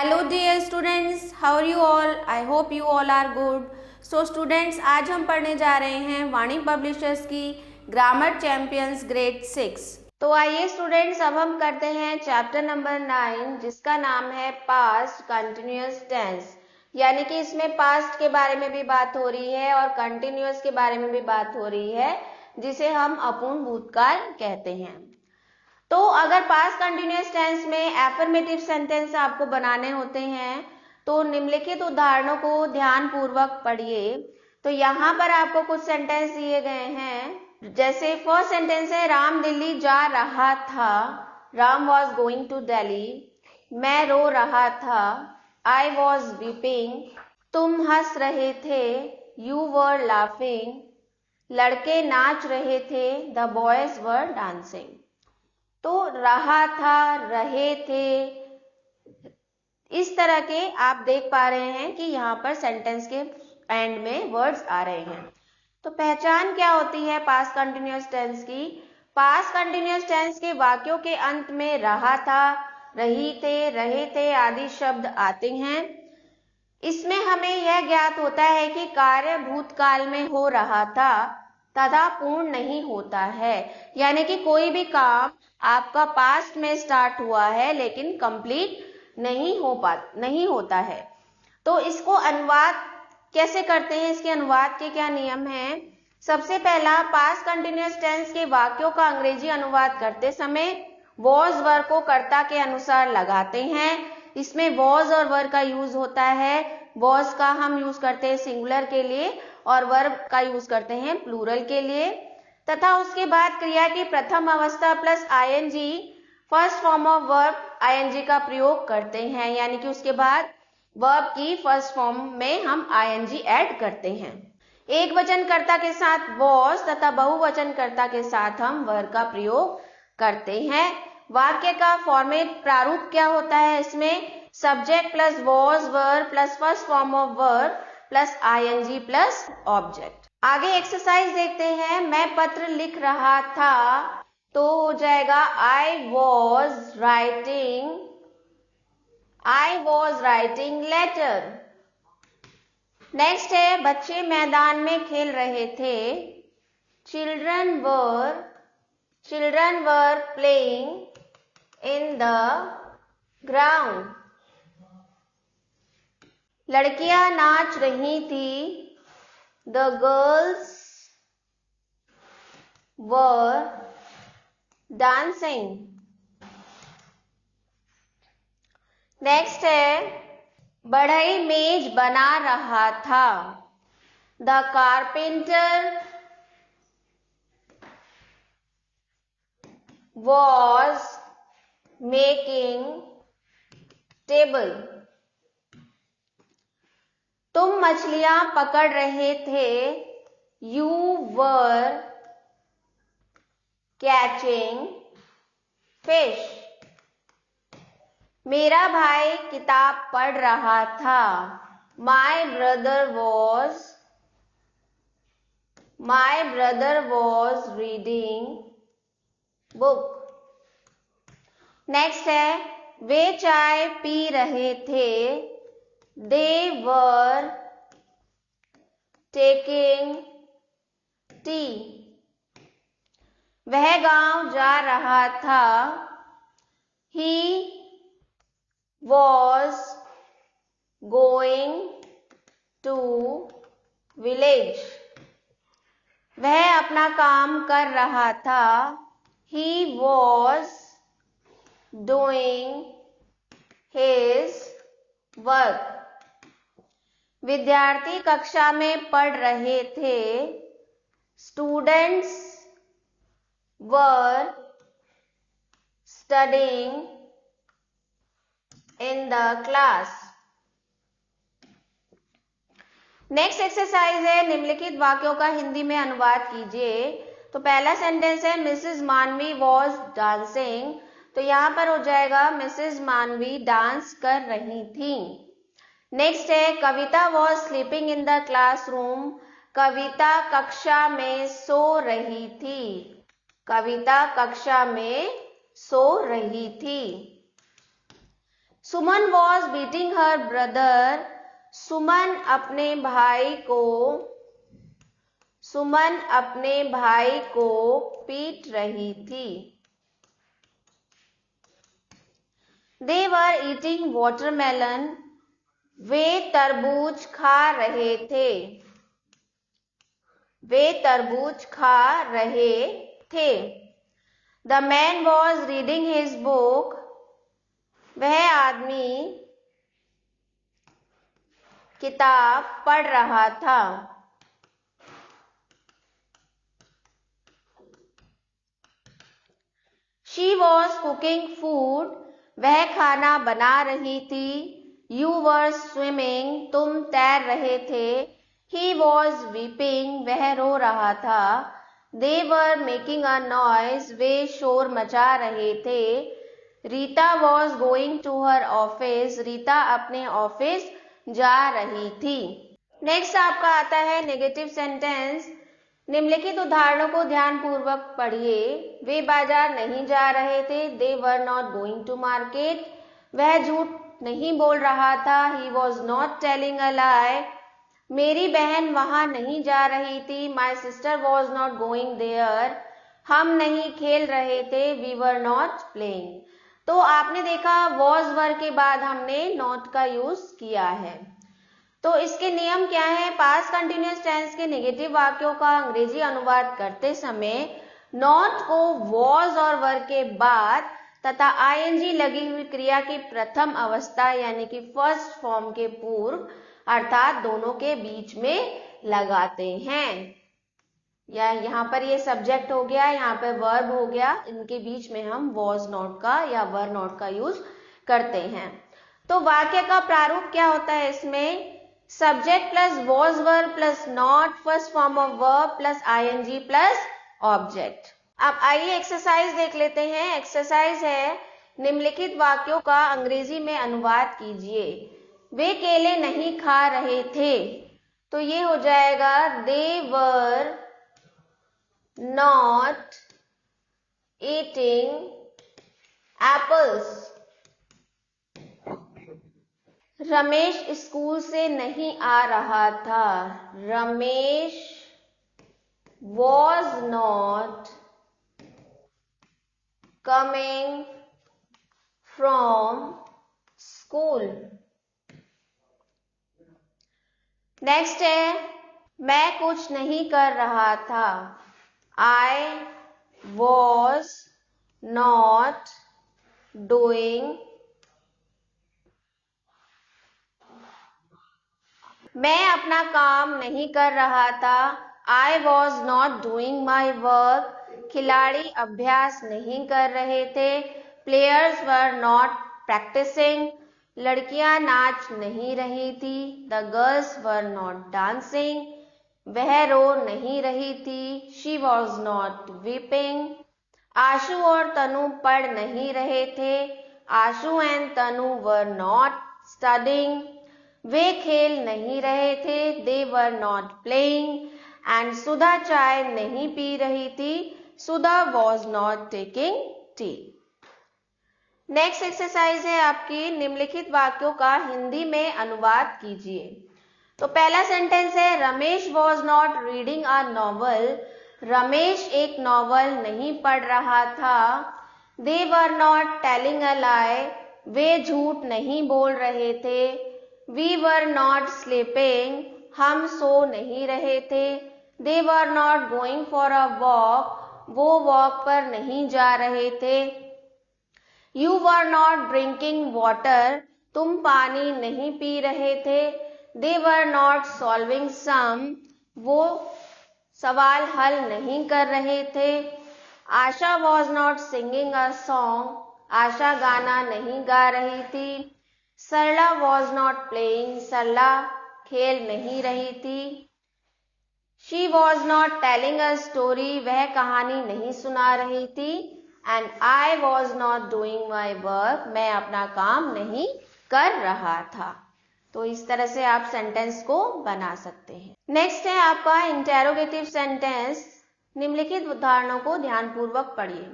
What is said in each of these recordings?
Hello dear students, how are you all? I hope you all are good. So students, आज हम पढ़ने जा रहे हैं वाणी पब्लिशर्स की ग्रामर चैंपियंस ग्रेड 6। तो आइए स्टूडेंट्स, अब हम करते हैं चैप्टर नंबर 9 जिसका नाम है पास्ट कंटिन्यूअस टेंस। यानी कि इसमें पास्ट के बारे में भी बात हो रही है और कंटिन्यूअस के बारे में भी बात हो रही है, जिसे हम अपूर्ण भूतकाल कहते हैं। तो अगर पास्ट कंटिन्यूअस टेंस में एफर्मेटिव सेंटेंस आपको बनाने होते हैं तो निम्नलिखित उदाहरणों को ध्यान पूर्वक पढ़िए। तो यहाँ पर आपको कुछ सेंटेंस दिए गए हैं। जैसे फर्स्ट सेंटेंस है, राम दिल्ली जा रहा था, Ram was going to Delhi. मैं रो रहा था, आई वॉज वीपिंग। तुम हंस रहे थे, यू वर लाफिंग। लड़के नाच रहे थे, द बॉयज वर डांसिंग। तो रहा था, रहे थे, इस तरह के आप देख पा रहे हैं कि यहाँ पर सेंटेंस के एंड में वर्ड्स आ रहे हैं। तो पहचान क्या होती है पास्ट कंटिन्यूअस टेंस की? पास्ट कंटिन्यूअस टेंस के वाक्यों के अंत में रहा था, रही थे, रहे थे आदि शब्द आते हैं। इसमें हमें यह ज्ञात होता है कि कार्य भूतकाल में हो रहा था तथा पूर्ण नहीं होता है। यानी कि कोई भी काम आपका पास्ट में स्टार्ट हुआ है लेकिन कंप्लीट नहीं होता है। तो इसको अनुवाद कैसे करते हैं, इसके अनुवाद के क्या नियम हैं? सबसे पहला, पास्ट कंटिन्यूअस टेंस के वाक्यों का अंग्रेजी अनुवाद करते समय वॉज वर को कर्ता के अनुसार लगाते हैं। इसमें वॉज और वर का यूज होता है। वॉज का हम यूज करते हैं सिंगुलर के लिए और वर्ब का यूज करते हैं प्लूरल के लिए। तथा उसके बाद क्रिया की प्रथम अवस्था plus I N G, first form of verb I N G का प्रयोग करते हैं। यानी कि उसके बाद वर्ब की फर्स्ट फॉर्म में हम आईएनजी ऐड करते हैं। एक वचनकर्ता के साथ वॉज तथा बहुवचनकर्ता के साथ हम वर का प्रयोग करते हैं। वाक्य का फॉर्मेट प्रारूप क्या होता है? इसमें subject plus was were plus first form of verb plus I N G plus object. आगे एक्सरसाइज देखते हैं। मैं पत्र लिख रहा था, तो हो जाएगा I was writing letter. Next है, बच्चे मैदान में खेल रहे थे, children were playing in the ground. लड़कियां नाच रही थी, the girls were dancing. Next है, बढ़ई मेज बना रहा था, the carpenter was making table। तुम मछलियां पकड़ रहे थे, you were catching fish। मेरा भाई किताब पढ़ रहा था, my brother was reading book. Next है, वे चाय पी रहे थे, दे वर टेकिंग टी। वह गांव जा रहा था, he was going to village. वह अपना काम कर रहा था, he was doing his work। विद्यार्थी कक्षा में पढ़ रहे थे, students were studying in the class। Next exercise है, निम्नलिखित वाक्यों का हिंदी में अनुवाद कीजिए। तो पहला सेंटेंस है, मिसेस मानवी वॉज डांसिंग। तो यहाँ पर हो जाएगा मिसेस मानवी डांस कर रही थी। नेक्स्ट है, Kavita was sleeping in the classroom. Kavita कक्षा में सो रही थी। कविता कक्षा में सो रही थी। सुमन वॉज बीटिंग हर ब्रदर, सुमन अपने भाई को पीट रही थी। They were eating watermelon, वे तरबूज खा रहे थे। The man was reading his book, वह आदमी किताब पढ़ रहा था। She was cooking food, वह खाना बना रही थी। You were swimming, तुम तैर रहे थे। He was weeping, वह रो रहा था। They were making a noise, वे शोर मचा रहे थे। Rita was going to her office, Rita अपने ऑफिस जा रही थी। नेक्स्ट आपका आता है नेगेटिव सेंटेंस। निम्नलिखित उदाहरणों को ध्यानपूर्वक पढ़िए। वे बाजार नहीं जा रहे थे। They were not going to market, वह झूठ नहीं बोल रहा था। He was not telling a lie, मेरी बहन वहां नहीं जा रही थी। My sister was not going there, हम नहीं खेल रहे थे। We were not playing। तो आपने देखा was वर के बाद हमने not का यूज किया है। तो इसके नियम क्या है? पास्ट कंटिन्यूअस टेंस के नेगेटिव वाक्यों का अंग्रेजी अनुवाद करते समय नॉट को वॉज और वर के बाद तथा आईएनजी लगी हुई क्रिया की प्रथम अवस्था यानी कि फर्स्ट फॉर्म के पूर्व अर्थात दोनों के बीच में लगाते हैं। या यहाँ पर ये सब्जेक्ट हो गया, यहाँ पर वर्ब हो गया, इनके बीच में हम वॉज नॉट का या वर नॉट का यूज करते हैं। तो वाक्य का प्रारूप क्या होता है? इसमें subject plus was verb plus not, first form of verb plus I N G plus object. अब आइए एक्सरसाइज देख लेते हैं। एक्सरसाइज है निम्नलिखित वाक्यों का अंग्रेजी में अनुवाद कीजिए। वे केले नहीं खा रहे थे, तो ये हो जाएगा they were not eating apples. Ramesh school से नहीं आ रहा था। Ramesh was not coming from school। Next है मैं कुछ नहीं कर रहा था। I was not doing। मैं अपना काम नहीं कर रहा था। I was not doing my work। खिलाड़ी अभ्यास नहीं कर रहे थे। Players were not practicing। लड़कियां नाच नहीं रही थी। The girls were not dancing। वह रो नहीं रही थी। She was not weeping। आशु और तनु पढ़ नहीं रहे थे। आशु and Tanu were not studying। वे खेल नहीं रहे थे। They were not playing। And Sudha चाय नहीं पी रही थी। Sudha was not taking tea। Next exercise है आपकी निम्नलिखित वाक्यों का हिंदी में अनुवाद कीजिए। तो पहला सेंटेंस है Ramesh was not reading a novel। Ramesh एक नॉवल नहीं पढ़ रहा था। They were not telling a lie। वे झूठ नहीं बोल रहे थे। We were not sleeping। हम सो नहीं रहे थे। They were not going for a walk। वो वॉक पर नहीं जा रहे थे। You were not drinking water। तुम पानी नहीं पी रहे थे। They were not solving sum। वो सवाल हल नहीं कर रहे थे। आशा was not singing a song। आशा गाना नहीं गा रही थी। सरला was not playing। सरला खेल नहीं रही थी। She was not telling a story। वह कहानी नहीं सुना रही थी। And I was not doing my work। मैं अपना काम नहीं कर रहा था। तो इस तरह से आप सेंटेंस को बना सकते हैं। नेक्स्ट है आपका इंटेरोगेटिव सेंटेंस। निम्नलिखित उदाहरणों को ध्यानपूर्वक पढ़िए।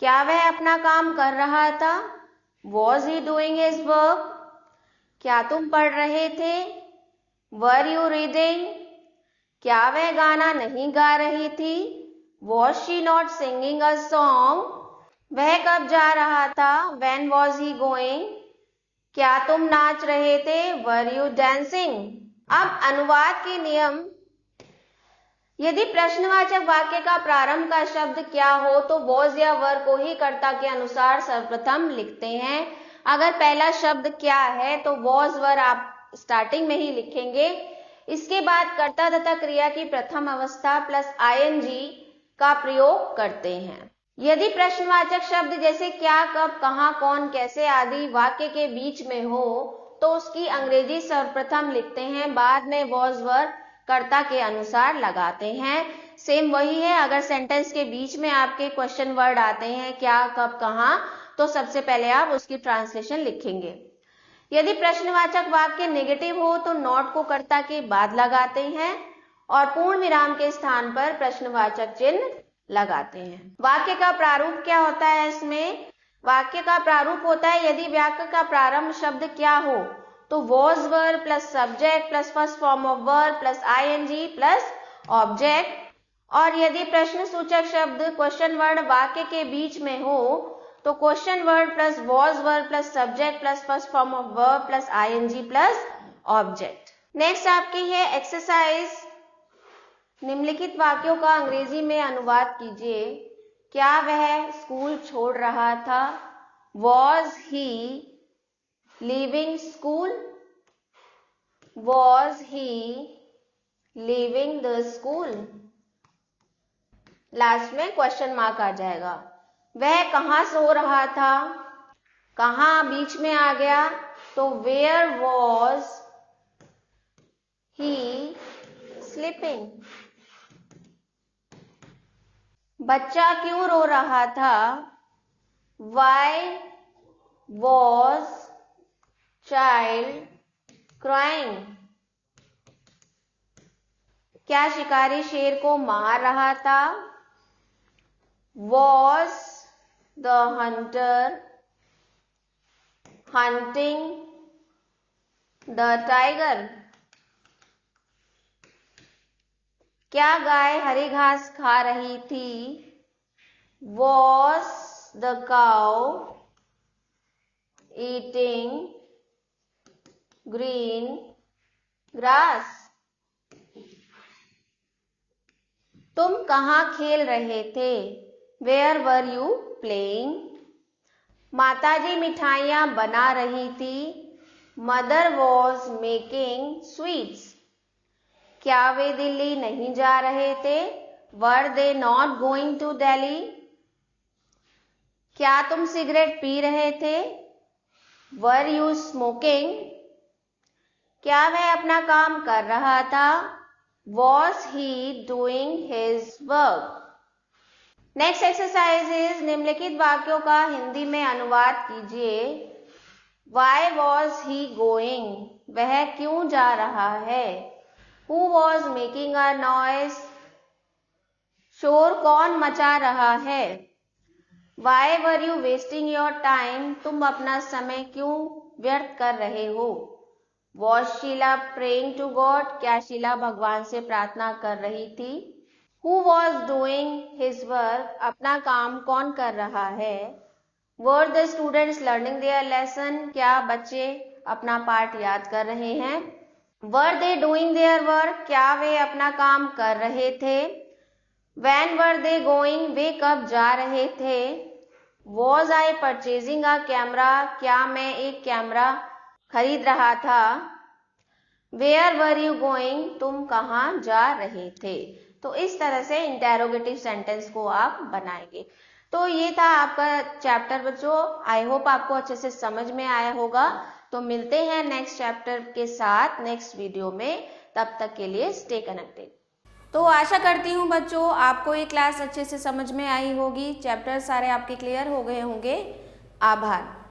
क्या वह अपना काम कर रहा था? Was he doing his work? क्या तुम पढ़ रहे थे? Were you reading? क्या वह गाना नहीं गा रही थी? Was she not singing a song? वह कब जा रहा था? When was he going? क्या तुम नाच रहे थे? Were you dancing? अब अनुवाद के नियम। यदि प्रश्नवाचक वाक्य का प्रारंभ का शब्द क्या हो तो was या were को ही कर्ता के अनुसार सर्वप्रथम लिखते हैं। अगर पहला शब्द क्या है तो was were आप स्टार्टिंग में ही लिखेंगे। इसके बाद कर्ता तथा क्रिया की प्रथम अवस्था प्लस ing का प्रयोग करते हैं। यदि प्रश्नवाचक शब्द जैसे क्या, कब, कहां, कौन, कैसे आदि वाक्य के बीच में हो तो उसकी अंग्रेजी सर्वप्रथम लिखते हैं, बाद में was were कर्ता के अनुसार लगाते हैं। सेम वही है, अगर सेंटेंस के बीच में आपके क्वेश्चन वर्ड आते हैं क्या, कब, कहां, तो सबसे पहले आप उसकी ट्रांसलेशन लिखेंगे। यदि प्रश्नवाचक वाक्य नेगेटिव हो तो नॉट को कर्ता के बाद लगाते हैं और पूर्ण विराम के स्थान पर प्रश्नवाचक चिन्ह लगाते हैं। वाक्य का प्रारूप क्या होता है? इसमें वाक्य का प्रारूप होता है यदि वाक्य का प्रारंभ शब्द क्या हो तो was were plus subject plus first form of verb plus ing plus object, और यदि प्रश्न सूचक शब्द क्वेश्चन वर्ड वाक्य के बीच में हो तो question word plus was were plus subject plus first form of verb plus ing plus object. Next आपकी है एक्सरसाइज। निम्नलिखित वाक्यों का अंग्रेजी में अनुवाद कीजिए। क्या वह स्कूल छोड़ रहा था? Was he leaving school? Was he leaving the school? Last में क्वेश्चन मार्क आ जाएगा। वह कहाँ सो रहा था? कहाँ बीच में आ गया तो where was he sleeping? बच्चा क्यों रो रहा था? Why was child crying? क्या शिकारी शेर को मार रहा था? Was the hunter hunting the tiger? क्या गाय हरी घास खा रही थी? Was the cow eating green grass? तुम कहाँ खेल रहे थे? Where were you playing? माताजी मिठाइयाँ बना रही थी। Mother was making sweets. क्या वे दिल्ली नहीं जा रहे थे? Were they not going to Delhi? क्या तुम सिगरेट पी रहे थे? Were you smoking? क्या वह अपना काम कर रहा था? Was he doing his work? Next exercise is निम्नलिखित वाक्यों का हिंदी में अनुवाद कीजिए। Why was he going? वह क्यों जा रहा है? Who was making a noise? शोर कौन मचा रहा है? Why were you wasting your time? तुम अपना समय क्यों व्यर्थ कर रहे हो? Was Sheila praying to God? क्या शीला भगवान से प्रार्थना कर रही थी? Who was doing his work? अपना काम कौन कर रहा है? Were the students learning their lesson? क्या बच्चे अपना पाठ याद कर रहे हैं? Were they doing their work? क्या वे अपना काम कर रहे थे? When were they going? वे कब जा रहे थे? Was I purchasing a camera? क्या मैं एक कैमरा खरीद रहा था? Where were you going? तुम कहाँ जा रहे थे? तो इस तरह से इंटेरोगेटिव सेंटेंस को आप बनाएंगे। तो ये था आपका चैप्टर बच्चों। आई होप आपको अच्छे से समझ में आया होगा। तो मिलते हैं नेक्स्ट चैप्टर के साथ नेक्स्ट वीडियो में। तब तक के लिए स्टे कनेक्टेड। तो आशा करती हूँ बच्चों आपको ये क्लास अच्छे से समझ में आई होगी। चैप्टर सारे आपके क्लियर हो गए होंगे। आभार।